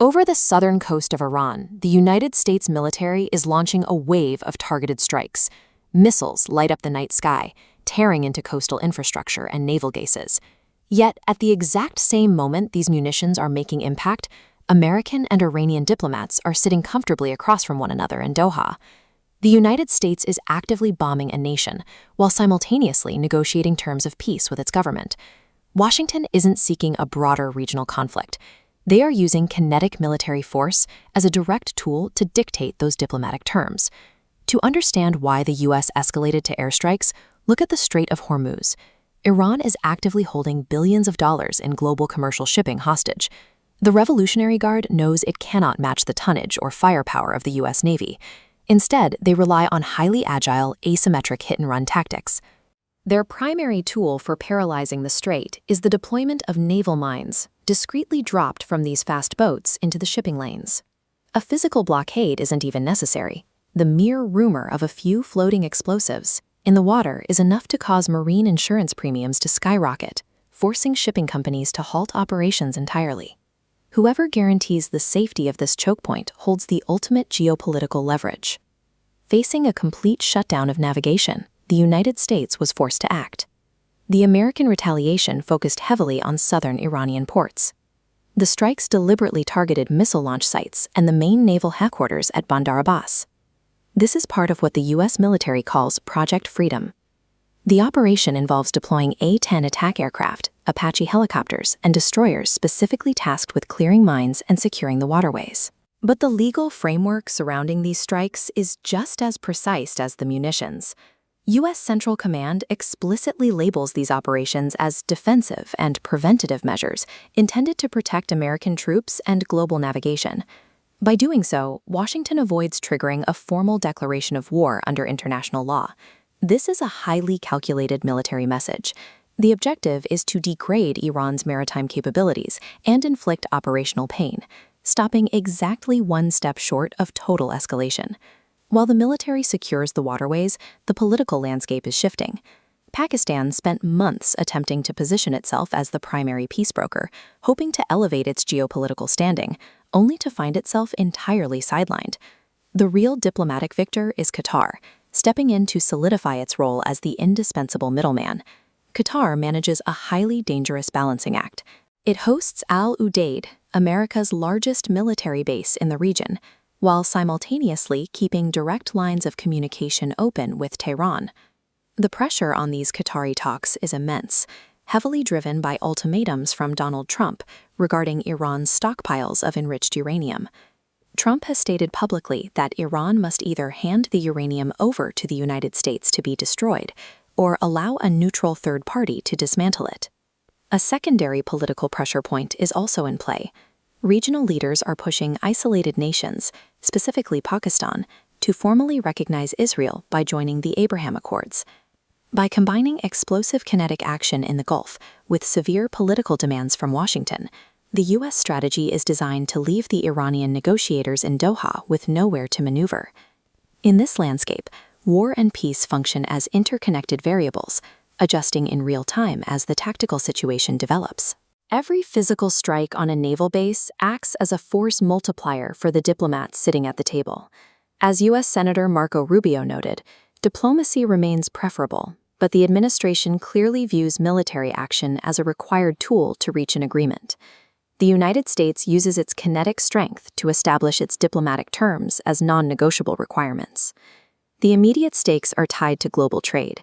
Over the southern coast of Iran, the United States military is launching a wave of targeted strikes. Missiles light up the night sky, tearing into coastal infrastructure and naval bases. Yet, at the exact same moment these munitions are making impact, American and Iranian diplomats are sitting comfortably across from one another in Doha. The United States is actively bombing a nation, while simultaneously negotiating terms of peace with its government. Washington isn't seeking a broader regional conflict. They are using kinetic military force as a direct tool to dictate those diplomatic terms. To understand why the U.S. escalated to airstrikes, look at the Strait of Hormuz. Iran is actively holding billions of dollars in global commercial shipping hostage. The Revolutionary Guard knows it cannot match the tonnage or firepower of the U.S. Navy. Instead, they rely on highly agile, asymmetric hit-and-run tactics. Their primary tool for paralyzing the strait is the deployment of naval mines, discreetly dropped from these fast boats into the shipping lanes. A physical blockade isn't even necessary. The mere rumor of a few floating explosives in the water is enough to cause marine insurance premiums to skyrocket, forcing shipping companies to halt operations entirely. Whoever guarantees the safety of this chokepoint holds the ultimate geopolitical leverage. Facing a complete shutdown of navigation, the United States was forced to act. The American retaliation focused heavily on southern Iranian ports. The strikes deliberately targeted missile launch sites and the main naval headquarters at Bandar Abbas. This is part of what the U.S. military calls Project Freedom. The operation involves deploying A-10 attack aircraft, Apache helicopters, and destroyers specifically tasked with clearing mines and securing the waterways. But the legal framework surrounding these strikes is just as precise as the munitions. U.S. Central Command explicitly labels these operations as defensive and preventative measures intended to protect American troops and global navigation. By doing so, Washington avoids triggering a formal declaration of war under international law. This is a highly calculated military message. The objective is to degrade Iran's maritime capabilities and inflict operational pain, stopping exactly one step short of total escalation. While the military secures the waterways, the political landscape is shifting. Pakistan spent months attempting to position itself as the primary peace broker, hoping to elevate its geopolitical standing, only to find itself entirely sidelined. The real diplomatic victor is Qatar, stepping in to solidify its role as the indispensable middleman. Qatar manages a highly dangerous balancing act. It hosts Al Udeid, America's largest military base in the region, while simultaneously keeping direct lines of communication open with Tehran. The pressure on these Qatari talks is immense, heavily driven by ultimatums from Donald Trump regarding Iran's stockpiles of enriched uranium. Trump has stated publicly that Iran must either hand the uranium over to the United States to be destroyed or allow a neutral third party to dismantle it. A secondary political pressure point is also in play. Regional leaders are pushing isolated nations, specifically Pakistan, to formally recognize Israel by joining the Abraham Accords. By combining explosive kinetic action in the Gulf with severe political demands from Washington, the U.S. strategy is designed to leave the Iranian negotiators in Doha with nowhere to maneuver. In this landscape, war and peace function as interconnected variables, adjusting in real time as the tactical situation develops. Every physical strike on a naval base acts as a force multiplier for the diplomats sitting at the table. As U.S. Senator Marco Rubio noted, diplomacy remains preferable, but the administration clearly views military action as a required tool to reach an agreement. The United States uses its kinetic strength to establish its diplomatic terms as non-negotiable requirements. The immediate stakes are tied to global trade.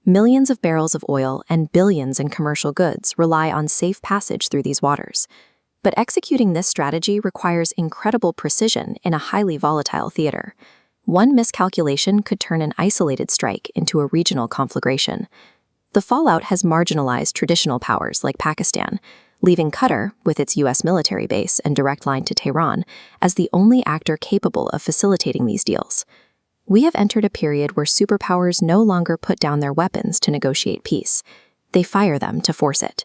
Millions of barrels of oil and billions in commercial goods rely on safe passage through these waters. But executing this strategy requires incredible precision in a highly volatile theater. One miscalculation could turn an isolated strike into a regional conflagration. The fallout has marginalized traditional powers like Pakistan, leaving Qatar, with its U.S. military base and direct line to Tehran, as the only actor capable of facilitating these deals. We have entered a period where superpowers no longer put down their weapons to negotiate peace. They fire them to force it.